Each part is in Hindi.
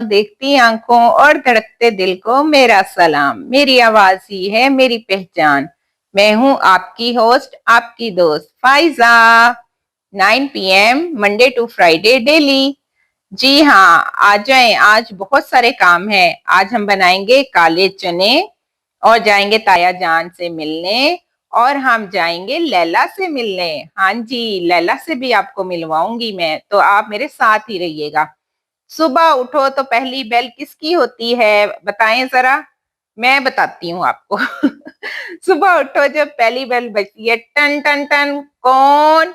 देखती आंखों और धड़कते दिल को मेरा सलाम। मेरी आवाज ही है मेरी पहचान। मैं हूँ आपकी होस्ट, आपकी दोस्त Faiza. 9 PM Monday to Friday daily. जी हाँ, आ जाएं। आज बहुत सारे काम हैं। आज हम बनाएंगे काले चने और जाएंगे ताया जान से मिलने। और हम जाएंगे लैला से मिलने। हाँ जी, लैला से भी आपको मिलवाऊंगी मैं, तो आप मेरे साथ ही रहिएगा। सुबह उठो तो पहली बेल किसकी होती है, बताएं जरा। मैं बताती हूँ आपको। सुबह उठो जब पहली बेल बजती है, टन टन टन, कौन?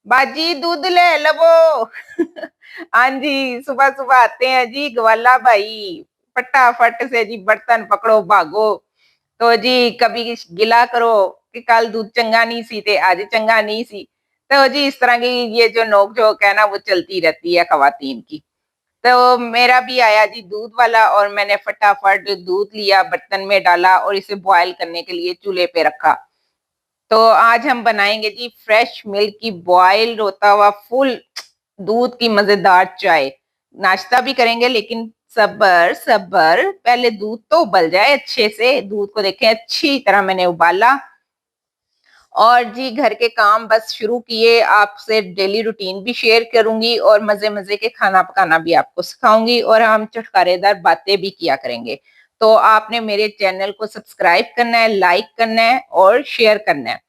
बाजी दूध ले लवो। हाँ जी, सुबह सुबह आते हैं जी ग्वाला भाई। फटाफट से जी बर्तन पकड़ो भागो। तो जी कभी गिला करो कि कल दूध चंगा नहीं सी ते आज चंगा नहीं सी। तो जी इस तरह की ये जो नोक झोंक है ना, वो चलती रहती है खवातीन की। तो मेरा भी आया जी दूध वाला, और मैंने फटाफट दूध लिया, बर्तन में डाला और इसे बॉयल करने के लिए चूल्हे पे रखा। तो आज हम बनाएंगे जी फ्रेश मिल्क की बॉइल्ड होता हुआ फुल दूध की मजेदार चाय। नाश्ता भी करेंगे, लेकिन सब्र सब्र, पहले दूध तो उबल जाए अच्छे से। दूध को देखें अच्छी तरह मैंने उबाला। और जी घर के काम बस शुरू किए। आपसे डेली रूटीन भी शेयर करूंगी और मजे मजे के खाना पकाना भी आपको सिखाऊंगी, और हम चटकारेदार बातें भी किया करेंगे। तो आपने मेरे चैनल को सब्सक्राइब करना है, लाइक करना है और शेयर करना है।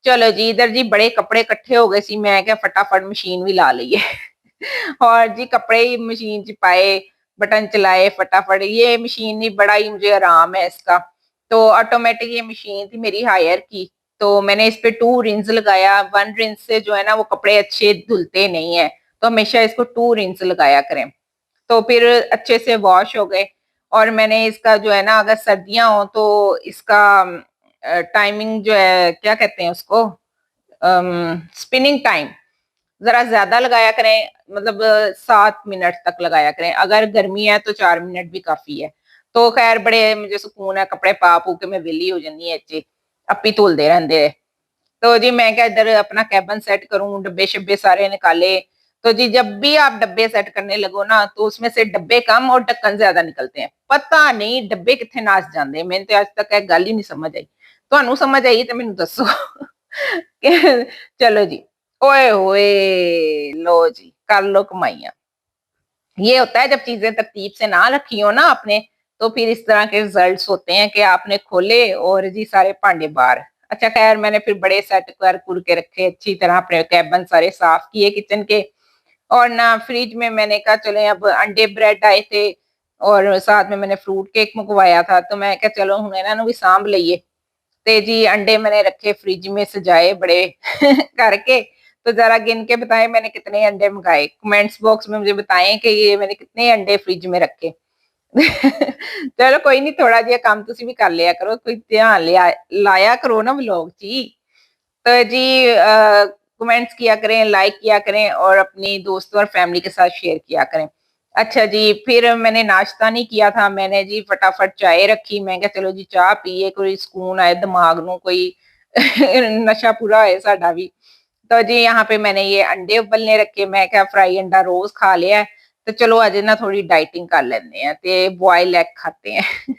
चलो जी, इधर जी बड़े कपड़े इकट्ठे हो गए सी, मैं क्या फटाफट मशीन भी ला ली है। और जी कपड़े ही मशीन च पाए, बटन चलाए फटाफट। ये मशीन ही बड़ा ही मुझे आराम है इसका। तो ऑटोमेटिक ये मशीन थी मेरी हायर की। तो मैंने इस पे 2 रिंस लगाया। 1 रिंस से जो है ना वो कपड़े अच्छे धुलते नहीं है, तो हमेशा इसको 2 रिंस लगाया करें। तो फिर अच्छे से वॉश हो गए। और मैंने इसका जो है ना, अगर सर्दियां हो तो इसका टाइमिंग जो है, क्या कहते हैं उसको, स्पिनिंग टाइम जरा ज्यादा लगाया करें। मतलब 7 मिनट तक लगाया करें। अगर गर्मी है तो 4 मिनट भी काफी है। तो खैर बड़े मुझे सुकून है, कपड़े पा पू के मैं वेली हो जानी है इच्चे, अपी धुलदे रहंदे है। तो जी मैं क्या इधर अपना कैबिन सेट करूं, डब्बे शब्बे सारे निकाले। तो जी जब भी आप डब्बे सेट करने लगो ना, तो उसमें से डब्बे कम और ढक्कन ज्यादा निकलते हैं। पता नहीं डब्बे कितने नास जाते हैं, मैंने तो आज तक एक गल ही नहीं समझ आई। ਤੁਹਾਨੂੰ समझ आई तो मैनू दसो। चलो जी। ओए होए, लो जी कर लो कमाइयां। ये होता है जब चीजें तरतीब से ना रखी हो ना आपने, तो फिर इस तरह के रिजल्ट्स होते हैं कि आपने खोले और जी सारे भांडे बाहर। अच्छा खैर, मैंने फिर बड़े सेट कर कुर के रखे अच्छी तरह, अपने कैबिन सारे साफ किए किचन के। और ना फ्रिज में मैंने कहा चले, अब अंडे ब्रेड आए थे और साथ में मैंने फ्रूट केक मंगवाया था, तो मैं क्या चलो हूं इन्हों भी सांभ लईए। ते जी अंडे मैंने रखे फ्रिज में सजाए बड़े करके। तो जरा गिन के बताएं मैंने कितने अंडे मंगाए, कमेंट्स बॉक्स में मुझे बताएं कि ये मैंने कितने अंडे फ्रिज में रखे। चलो कोई नहीं, थोड़ा जिहा काम तुसी भी कर लिया करो, कोई ध्यान लिया लाया करो ना व्लॉग जी। तो जी कमेंट्स किया करें, लाइक किया करें और अपनी दोस्तों और फैमिली के साथ शेयर किया करें। अच्छा जी, फिर मैंने नाश्ता नहीं किया था, मैंने जी फटाफट चाय रखी। मैं कहा चलो जी चाह पीए, कोई सुकून आए दिमाग ਨੂੰ, कोई नशा पूरा होए साडा भी। तो जी यहाँ पे मैंने ये अंडे उबलने रखे। मैं क्या फ्राई अंडा रोज खा लिया है, तो चलो आज ना थोड़ी डाइटिंग कर लेते हैं, ते बॉयल एग खाते हैं।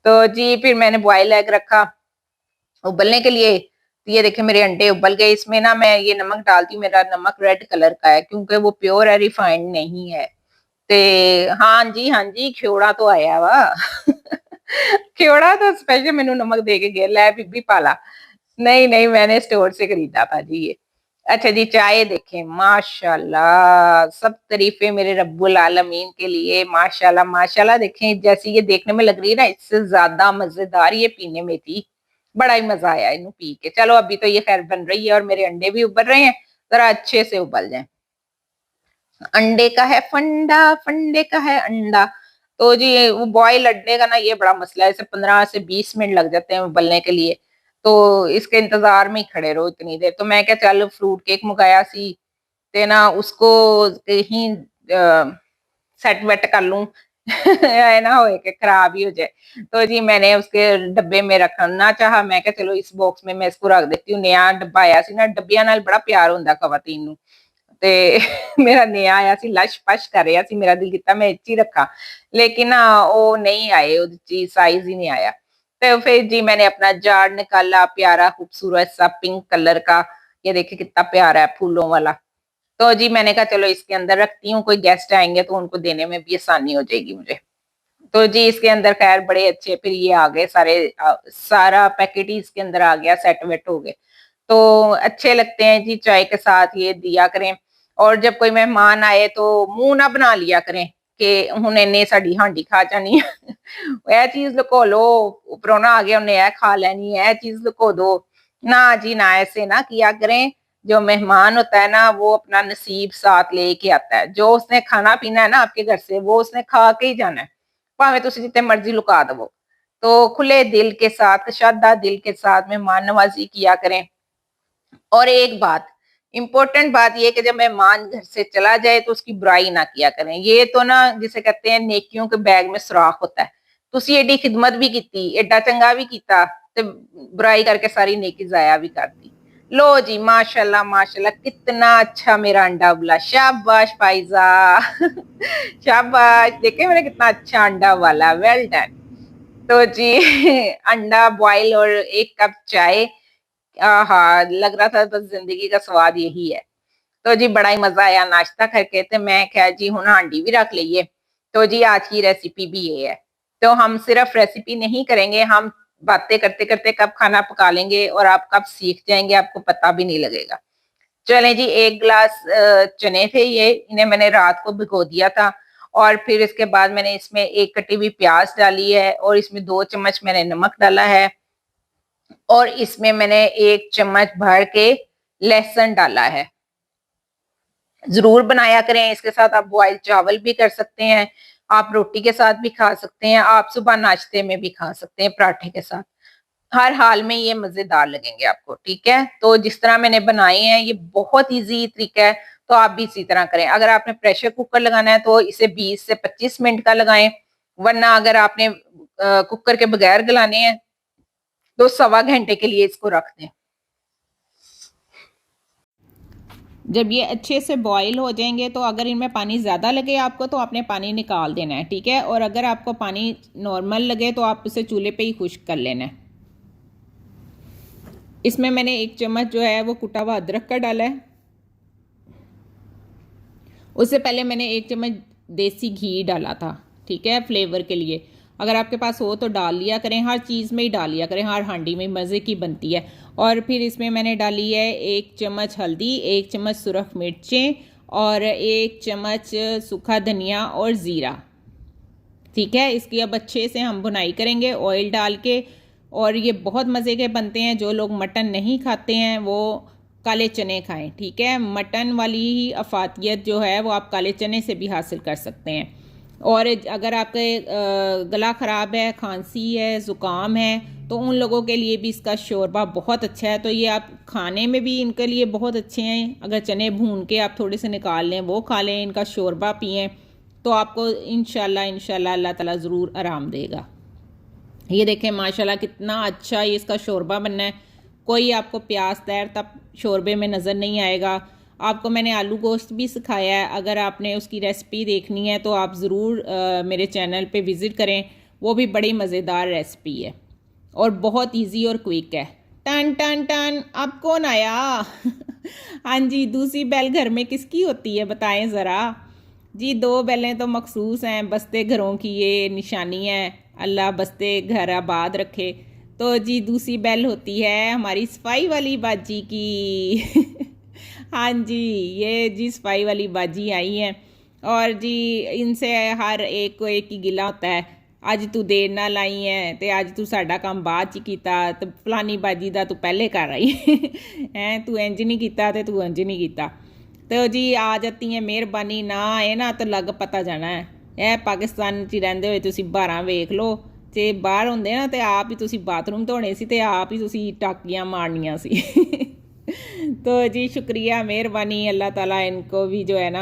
तो जी फिर मैंने बॉयल एग रखा उबलने के लिए। तो ये देखिए मेरे अंडे उबल गए। इसमें ना मैं ये नमक डालती हूँ, मेरा नमक रेड कलर का है क्योंकि वो प्योर है, रिफाइंड नहीं है। ते हाँ जी खियोड़ा तो आया वा। खियोड़ा तो स्पेशल मेनू नमक दे के गया, लै बीबी पाला। नहीं नहीं, मैंने स्टोर से खरीदा था जी ये। अच्छा जी चाय देखें, माशाल्लाह, सब तारीफें मेरे रब्बुल आलमीन के लिए। माशाल्लाह माशाल्लाह, देखें जैसी ये देखने में लग रही है ना, इससे ज्यादा मजेदार ये पीने में थी। बड़ा ही मजा आया इन्हें पी के। चलो अभी तो ये खैर बन रही है और मेरे अंडे भी उबल रहे हैं, जरा अच्छे से उबल जाए। अंडे का है फंडा, फंडे का है अंडा। तो जी वो बॉयल अंडे का ना ये बड़ा मसला है, इसे 15 से 20 मिनट लग जाते हैं उबलने के लिए। तो इसके इंतजार में ही खड़े रहो इतनी देर। तो मैं क्या चल फ्रूट केक मंगाया सी, ते ना उसको कहीं सेट वेट कर लूं। है ना होए कि खराब ही हो जाए। तो जी मैंने उसके डब्बे में रखना चाहा। मैं क्या चलो इस बॉक्स में मैं इसको रख देती हूँ। नया डब्बा आया सी ना, डब्बियां नाल बड़ा प्यार होंदा खवातीन नू। ਤੇ ਮੇਰਾ ਨਿਆ ਆਇਆ ਸੀ, ਲਸ਼-ਪਸ਼ ਕਰ ਰਿਹਾ ਸੀ, ਮੇਰਾ ਦਿਲ ਕੀਤਾ मैं ਇੱਥੇ ਹੀ ਰੱਖਾਂ, लेकिन ना वो नहीं आए, ਉਹਦੇ 'ਚ साइज़ ही नहीं आया। तो फिर जी मैंने अपना जार निकाला, प्यारा खूबसूरत सा पिंक कलर का, ये देखिए कितना प्यारा है फूलों वाला। तो जी मैंने कहा चलो इसके अंदर रखती हूँ, कोई गेस्ट आएँगे तो उनको देने में भी आसानी हो जाएगी मुझे। तो जी इसके अंदर ख़ैर बड़े अच्छे फिर ये आ गए सारे, सारा पैकेट ही इसके अंदर आ गया, सेट-वेट हो गए। तो अच्छे लगते हैं जी, चाय के साथ ये दिया करें। और जब कोई मेहमान आए तो मुँह ना बना लिया करें कि हुण इन्ने साडी हांडी खा जानी है। ਇਹ चीज़ लुको लो, परोना आ गया उन्हें यह खा लेनी है, चीज़ लुको दो। ना जी ना, ऐसे ना किया करें। जो मेहमान होता है ना वो अपना नसीब साथ लेके आता है। जो उसने खाना-पीना है ना आपके घर से, वो उसने खा के ही जाना है। भावें तुसीं जित्थे मर्ज़ी लुका दवो। तो खुले दिल के साथ, कशादा दिल के साथ मेहमान नवाज़ी किया करें। और एक बात, इम्पोर्टेंट बात ये है कि जब मेहमान घर से चला जाए तो उसकी बुराई ना किया करें। ये तो ना जिसे कहते हैं नेकियों के बैग में सुराख होता है। तुसी एडी खिदमत भी कीती, एडा चंगा भी कीता ते बुराई करके सारी नेकी ज़ाया भी कर दी। लो जी माशाल्लाह माशाल्लाह कितना अच्छा मेरा अंडा उबला। शाबाश फ़ाइज़ा शाबाश, देखे मैंने कितना अच्छा अंडा उबाला, वेल डन। तो जी अंडा बॉयल और 1 कप चाय, आहा! लग रहा था बस ज़िंदगी का स्वाद यही है। तो जी बड़ा ही मज़ा आया नाश्ता करके, ते मैं कहा जी हुण हांडी भी रख लईए। तो जी आज की रेसिपी भी ये है। तो हम सिर्फ़ रेसिपी नहीं करेंगे, हम बातें करते-करते कब खाना पका लेंगे और आप कब सीख जाएँगे आपको पता भी नहीं लगेगा। चलें जी 1 ग्लास चने थे ये, इन्हें मैंने रात को भिगो दिया था और फिर इसके बाद मैंने इसमें 1 कटी हुई प्याज़ डाली है और इसमें 2 चम्मच मैंने नमक डाला है और इसमें मैंने 1 चम्मच भर के लहसुन डाला है। ज़रूर बनाया करें, इसके साथ आप बॉइल्ड चावल भी कर सकते हैं, आप रोटी के साथ भी खा सकते हैं, आप सुबह नाश्ते में भी खा सकते हैं पराठे के साथ। हर हाल में ये मज़ेदार लगेंगे आपको, ठीक है? तो जिस तरह मैंने बनाए हैं ये बहुत ईज़ी तरीका है, तो आप भी इसी तरह करें। अगर आपने प्रेशर कुकर लगाना है तो इसे 20 से 25 मिनट का लगाएँ, वरना अगर आपने कुकर के बगैर गलाने हैं, तो सवा घंटे के लिए इसको रख दें। जब ये अच्छे से बॉईल हो जाएंगे तो अगर इनमें पानी ज़्यादा लगे आपको तो आपने पानी निकाल देना है, ठीक है? और अगर आपको पानी नॉर्मल लगे तो आप उसे चूल्हे पे ही खुश्क कर लेना है। इसमें मैंने 1 चम्मच जो है वो कुटा हुआ अदरक का डाला है। उससे पहले मैंने 1 चम्मच देसी घी डाला था, ठीक है, फ्लेवर के लिए। अगर आपके पास हो तो डाल लिया करें, हर चीज़ में ही डाल लिया करें, हर हांडी में मज़े की बनती है। और फिर इसमें मैंने डाली है 1 चम्मच हल्दी, 1 चम्मच सुरख मिर्चें और 1 चम्मच सूखा धनिया और ज़ीरा, ठीक है। इसकी अब अच्छे से हम भुनाई करेंगे ऑयल डाल के और ये बहुत मज़े के बनते हैं। जो लोग मटन नहीं खाते हैं वो काले चने खाएं, ठीक है। मटन वाली ही अफादियत जो है वो आप काले चने से भी हासिल कर सकते हैं। और अगर आपके गला ख़राब है, खांसी है, ज़ुकाम है, तो उन लोगों के लिए भी इसका शोरबा बहुत अच्छा है। तो ये आप खाने में भी इनके लिए बहुत अच्छे हैं। अगर चने भून के आप थोड़े से निकाल लें, वो खा लें, इनका शोरबा पिएं, तो आपको इंशाल्लाह अल्लाह ताला ज़रूर आराम देगा। ये देखें माशाल्लाह कितना अच्छा ये इसका शोरबा बनना है। कोई आपको प्याज तैर तब शोरबे में नज़र नहीं आएगा। आपको मैंने आलू गोश्त भी सिखाया है, अगर आपने उसकी रेसिपी देखनी है तो आप ज़रूर मेरे चैनल पे विज़िट करें, वो भी बड़ी मज़ेदार रेसिपी है और बहुत इजी और क्विक है। टन टन टन, अब कौन आया? हाँ जी, दूसरी बेल घर में किसकी होती है बताएं ज़रा जी। 2 बेलें तो मखसूस हैं, बसते घरों की ये निशानी है। अल्लाह बसते घर आबाद रखे। तो जी दूसरी बेल होती है हमारी सफाई वाली बाजी की। हाँ जी, ये जी सफाई वाली बाजी आई हैं और जी इनसे हर एक को एक ही गिला होता है। अज तू देर ना लाई है तो अज तू साडा काम बाद च कीता, तो फलानी बाजी दा तू पहले कर आई हैं, तू इंज नहीं कीता ते तू इंज नहीं कीता। तो जी आ जाती है मेहरबानी, ना आए ना तो लग पता जाना है। ਇਹ ਪਾਕਿਸਤਾਨ 'ਚ ਰਹਿੰਦੇ ਹੋਏ ਤੁਸੀਂ 12 ਵੇਖ ਲਓ, ਤੇ ਬਾਹਰ ਹੁੰਦੇ ਨਾ ਤੇ ਆਪ ਹੀ ਤੁਸੀਂ ਬਾਥਰੂਮ ਧੋਣੇ ਸੀ ਤੇ ਆਪ ਹੀ ਤੁਸੀਂ टाकियाँ मारनियाँ सी। तो जी शुक्रिया, मेहरबानी, अल्लाह ताला इनको भी जो है ना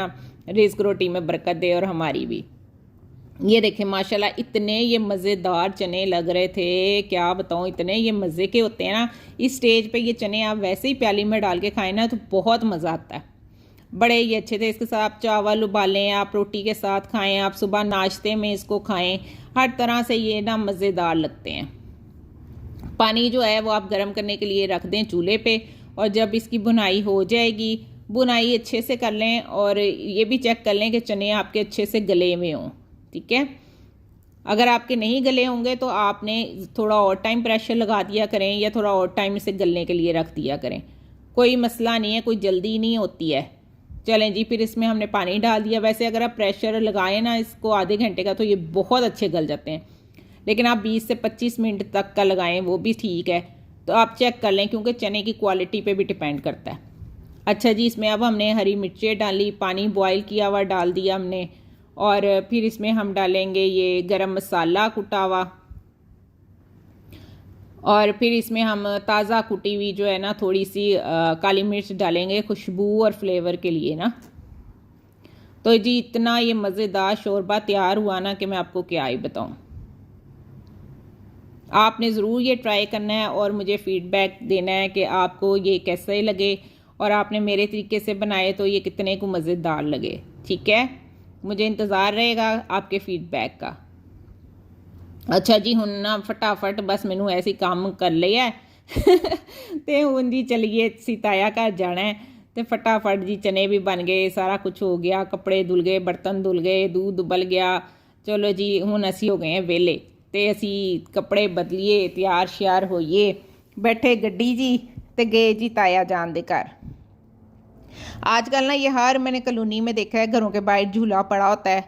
रिज़्क़ रोटी में बरकत दे और हमारी भी। ये देखें माशाल्लाह इतने ये मज़ेदार चने लग रहे थे, क्या बताऊँ, इतने ये मज़े के होते हैं ना। इस स्टेज पे ये चने आप वैसे ही प्याली में डाल के खाएं ना तो बहुत मज़ा आता है। बड़े ही अच्छे थे। इसके साथ आप चावल उबालें, आप रोटी के साथ खाएं, आप सुबह नाश्ते में इसको खाएं, हर तरह से ये ना मज़ेदार लगते हैं। पानी जो है वो आप गर्म करने के लिए रख दें चूल्हे पे, और जब इसकी भुनाई हो जाएगी, भुनाई अच्छे से कर लें और ये भी चेक कर लें कि चने आपके अच्छे से गले हुए हों। ठीक है, अगर आपके नहीं गले होंगे तो आपने थोड़ा और टाइम प्रेशर लगा दिया करें या थोड़ा और टाइम इसे गलने के लिए रख दिया करें, कोई मसला नहीं है, कोई जल्दी नहीं होती है। चलें जी, फिर इसमें हमने पानी डाल दिया। वैसे अगर आप प्रेशर लगाएं ना इसको आधे घंटे का, तो ये बहुत अच्छे गल जाते हैं, लेकिन आप 20 से 25 मिनट तक का लगाएं वो भी ठीक है। तो आप चेक कर लें, क्योंकि चने की क्वालिटी पे भी डिपेंड करता है। अच्छा जी, इसमें अब हमने हरी मिर्चें डाली, पानी बॉयल किया हुआ डाल दिया हमने, और फिर इसमें हम डालेंगे ये गरम मसाला कुटा हुआ, और फिर इसमें हम ताज़ा कुटी हुई जो है ना थोड़ी सी काली मिर्च डालेंगे खुशबू और फ्लेवर के लिए ना। तो जी इतना ये मज़ेदार शोरबा तैयार हुआ ना कि मैं आपको क्या ही बताऊं। आपने ज़रूर ये ट्राई करना है और मुझे फ़ीडबैक देना है कि आपको ये कैसे लगे, और आपने मेरे तरीके से बनाए तो ये कितने को मज़ेदार लगे। ठीक है, मुझे इंतज़ार रहेगा आपके फीडबैक का। अच्छा जी, हुन ना फटाफट बस मैनू ऐसे काम कर लिया है ते हुन जी चलिए सीताया घर जाना है, तो फटाफट जी चने भी बन गए, सारा कुछ हो गया, कपड़े धुल गए, बर्तन धुल गए, दूध उबल गया। चलो जी हुन असी हो गए हैं वेले, तो असी कपड़े बदलिए, तैयार श्यार होइए, बैठे गड्डी जी ते गए जी ताया जान दे घर। आजकल ना ये हर मैंने कॉलोनी में देखा है, घरों के बाहर झूला पड़ा होता है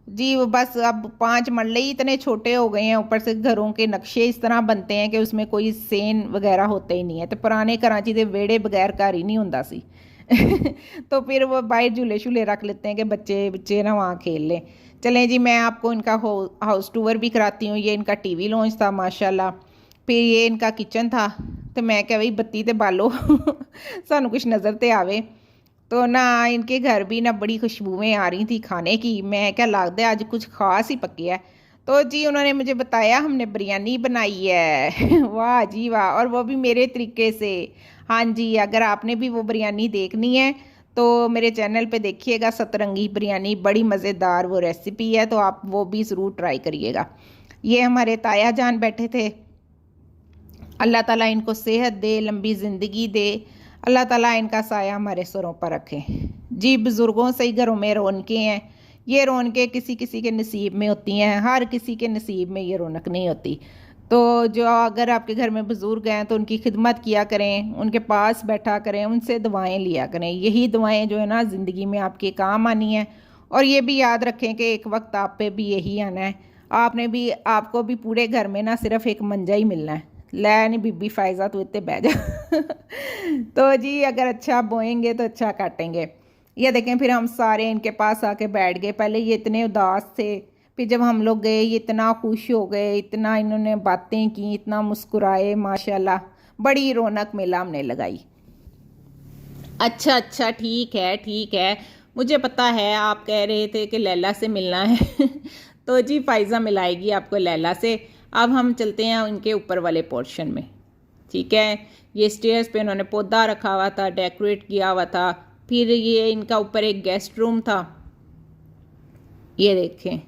जी। वो बस अब 5 मरले ही इतने छोटे हो गए हैं, ऊपर से घरों के नक्शे इस तरह बनते हैं कि उसमें कोई सेन वगैरह होते ही नहीं है। तो पुराने कराची के वेड़े बगैर घर ही नहीं होंदा सी तो फिर वो बाहर झूले शूले रख लेते हैं कि बच्चे बच्चे ना वहाँ खेल लें। चलें जी, मैं आपको इनका हाउस टूर भी कराती हूँ। ये इनका टीवी लॉन्च था माशाल्लाह, फिर ये इनका किचन था। तो मैं क्या भाई बत्ती तो बालो सानू कुछ नज़र तो आवे। तो ना इनके घर भी ना बड़ी खुशबुएं आ रही थी खाने की। मैं क्या लगता है आज कुछ खास ही पकी है। तो जी उन्होंने मुझे बताया हमने बिरयानी बनाई है वाह जी वाह, और वो भी मेरे तरीके से। हाँ जी, अगर आपने भी वो बिरयानी देखनी है तो मेरे चैनल पे देखिएगा, सतरंगी बिरयानी, बड़ी मज़ेदार वो रेसिपी है, तो आप वो भी ज़रूर ट्राई करिएगा। ये हमारे ताया जान बैठे थे, अल्लाह ताला इनको सेहत दे, लंबी ज़िंदगी दे, अल्लाह ताला इनका साया हमारे सरों पर रखे जी। बुज़ुर्गों से ही घरों में रौनकें हैं, ये रौनकें किसी किसी के नसीब में होती हैं, हर किसी के नसीब में ये रौनक नहीं होती। तो जो अगर आपके घर में बुज़ुर्ग हैं तो उनकी खिदमत किया करें, उनके पास बैठा करें, उनसे दुआएं लिया करें। यही दुआएं जो है ना ज़िंदगी में आपके काम आनी है। और ये भी याद रखें कि एक वक्त आप पे भी यही आना है, आपको भी पूरे घर में ना सिर्फ एक मंजा ही मिलना है। लै नहीं बीबी फायजा तू इतने बह जा तो जी अगर अच्छा बोएंगे तो अच्छा काटेंगे। ये देखें, फिर हम सारे इनके पास आके बैठ गए। पहले ये इतने उदास थे, फिर जब हम लोग गए ये इतना खुश हो गए, इतना इन्होंने बातें की, इतना मुस्कुराए, माशाल्लाह बड़ी रौनक मेला हमने लगाई। अच्छा अच्छा, ठीक है ठीक है, मुझे पता है आप कह रहे थे कि लैला से मिलना है तो जी फायजा मिलाएगी आपको लैला से। अब हम चलते हैं उनके ऊपर वाले पोर्शन में। ठीक है, ये स्टेयर्स पे उन्होंने पौधा रखा हुआ था, डेकोरेट किया हुआ था। फिर ये इनका ऊपर एक गेस्ट रूम था, ये देखें।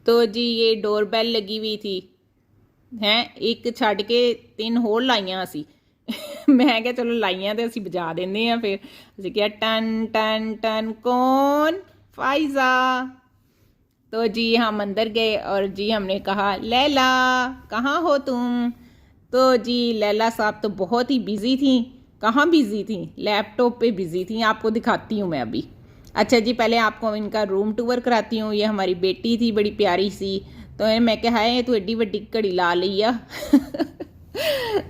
तो जी ये डोरबेल लगी हुई थी हैं, एक छड़ के 3 होर लाइयां असी मैं क्या चलो लाइयां तो असी बजा देने हैं। फिर असी क्या टन टन टन, कौन? फायजा। तो जी हम अंदर गए और जी हमने कहा लैला कहाँ हो तुम? तो जी लैला साहब तो बहुत ही बिज़ी थी। कहाँ बिज़ी थी? लैपटॉप पे बिज़ी थी, आपको दिखाती हूँ मैं अभी। अच्छा जी, पहले आपको इनका रूम टूर कराती हूँ। ये हमारी बेटी थी बड़ी प्यारी सी, तो मैं कहा है तू एड्डी वड्डी घड़ी ला ली आ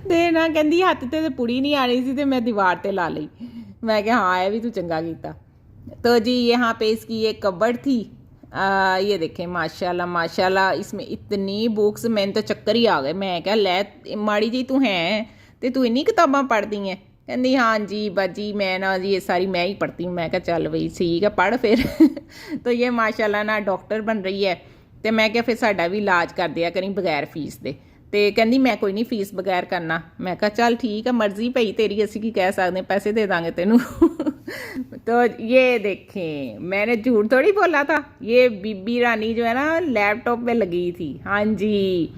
ते ना कहती हत्थ ते पुड़ी नहीं आनी सी, ते मैं दीवार ते ला ली। मैं क्या हाँ ये भी तू चंगा कीता। तो जी यहाँ पे इसकी एक कबर्ड थी, ये देखें माशाल्लाह माशाल्लाह, इसमें इतनी बुक्स, मैंने तो चक्कर ही आ गए। मैं क्या लै माड़ी जी तू है तो तू इन्नी किताबां पढ़ती हैं? कहती हाँ जी बाजी मैं ना जी ये सारी मैं ही पढ़ती हूँ। मैं क्या चल भाई ठीक है पढ़ फिर तो ये माशाल्लाह ना डॉक्टर बन रही है, तो मैं क्या फिर साडा भी इलाज कर दिया करी बगैर फीस दे। ਤੇ ਕਹਿੰਦੀ मैं कोई नहीं फीस बगैर करना। मैं कहा चल ठीक है मर्जी भई तेरी, असी की कह सकते, पैसे दे देंगे तेनू। तो ये देखें मैंने झूठ थोड़ी बोला था। ये बीबी रानी जो है ना लैपटॉप पे लगी थी। हाँ जी,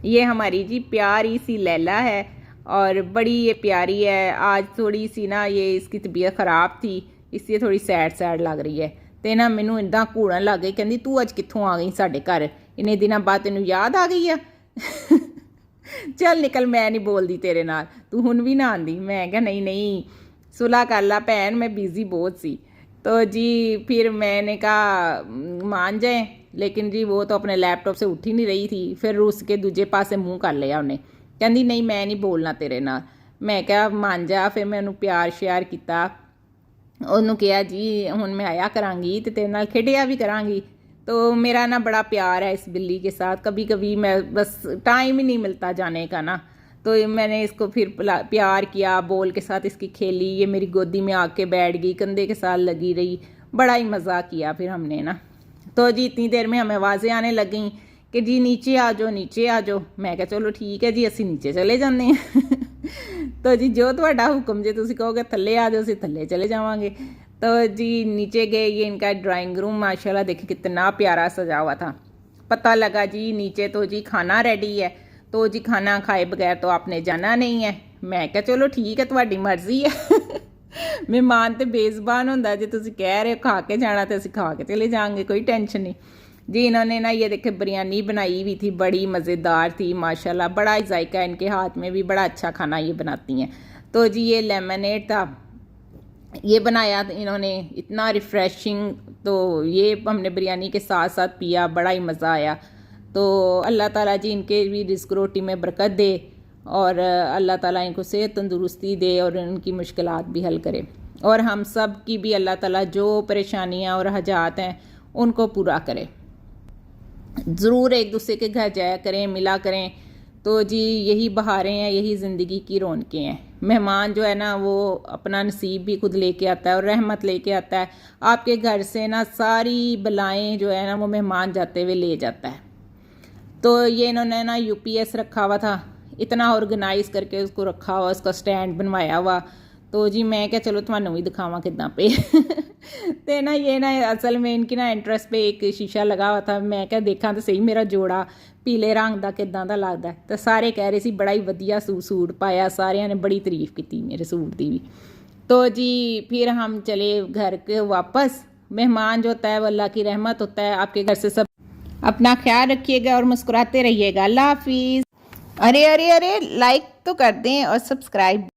ये हमारी जी प्यारी सी लैला है और बड़ी ये प्यारी है। आज थोड़ी सी ना ये इसकी तबीयत ख़राब थी, इसलिए थोड़ी सैड सैड लग रही है। तो ना मैनू इदा घूड़न लग गई, कहती तू अज कित्थों आ गई साडे घर, इन्ने दिनों बाद तेनू याद आ गई है। चल निकल, मैं नहीं बोलती तेरे नाल, तू हुण भी ना आंदी। मैं क्या नहीं नहीं सुलह कर ला भैन, मैं बिजी बहुत सी। तो जी फिर मैंने कहा मान जाए, लेकिन जी वो तो अपने लैपटॉप से उठ ही नहीं रही थी। फिर रुस के दूजे पासे मुँह कर लिया उन्हें, कहती नहीं मैं नहीं बोलना तेरे नाल। मैं क्या मान जा। फिर मैं उन्होंने प्यार श्यार किया, उन्होंने कहा जी हुण मैं आया करांगी तो तेरे नाल खेडिया भी करांगी। तो मेरा ना बड़ा प्यार है इस बिल्ली के साथ। कभी कभी मैं बस टाइम ही नहीं मिलता जाने का ना, तो मैंने इसको फिर प्यार किया, बॉल के साथ इसकी खेली, ये मेरी गोदी में आके बैठ गई, कंधे के साथ लगी रही, बड़ा ही मज़ा किया फिर हमने ना। तो जी इतनी देर में हमें आवाज़ें आने लग गई कि जी नीचे आ जाओ नीचे आ जाओ। मैं क्या चलो ठीक है जी असी नीचे चले जाते हैं। तो जी जो तुहाडा हुक्म जे तुसीं कहोगे थल्ले आ जाओ, असीं थल्ले चले जावांगे। तो जी नीचे गए, ये इनका ड्राइंग रूम माशाल्लाह देखिए कितना प्यारा सजा हुआ था। पता लगा जी नीचे तो जी खाना रेडी है, तो जी खाना खाए बगैर तो आपने जाना नहीं है। मैं क्या चलो ठीक है तुहाडी मर्जी है। मेहमान तो बेज़बान होंदा, जे तुसीं कह रहे हो खा के जाना तो असीं खा के चले जाएंगे, कोई टेंशन नहीं। जी इन्होंने ना ये देखे बिरयानी बनाई हुई थी, बड़ी मज़ेदार थी माशाल्लाह, बड़ा ही जायका इनके हाथ में भी, बड़ा अच्छा खाना ये बनाती हैं। तो जी ये लेमनेड था, ये बनाया इन्होंने, इतना रिफ़्रेशिंग। तो ये हमने बिरयानी के साथ साथ पिया, बड़ा ही मज़ा आया। तो अल्लाह ताला जी इनके भी रिज़्क़ रोटी में बरकत दे और अल्लाह ताला इनको सेहत तंदुरुस्ती दे और इनकी मुश्किलात भी हल करे, और हम सब की भी अल्लाह ताला जो परेशानियां और हजात हैं उनको पूरा करे। ज़रूर एक दूसरे के घर जाया करें, मिला करें। तो जी यही बहारें हैं, यही ज़िंदगी की रौनकें हैं। मेहमान जो है ना वो अपना नसीब भी खुद लेके आता है और रहमत लेके आता है। आपके घर से ना सारी बलाएं जो है ना वो मेहमान जाते हुए ले जाता है। तो ये इन्होंने ना यूपीएस रखा हुआ था, इतना ऑर्गेनाइज करके उसको रखा हुआ, उसका स्टैंड बनवाया हुआ। तो जी मैं क्या चलो थानू भी दिखावा किदा पे। तो ना ये ना असल में इनकी ना इंटरेस्ट पे एक शीशा लगा हुआ था। मैं क्या देखा तो सही मेरा जोड़ा पीले रंग का किदा दा लगदा है। तो सारे कह रहे सी बड़ा ही वधिया सूट पाया, सारिया ने बड़ी तारीफ की मेरे सूट की भी। तो जी फिर हम चले घर के वापस। मेहमान जो होता है वो अल्लाह की रहमत होता है। आपके घर से सब अपना ख्याल रखिएगा और मुस्कुराते रहिएगा। अल्लाह हाफिज़। अरे अरे अरे लाइक तो कर दें और सब्सक्राइब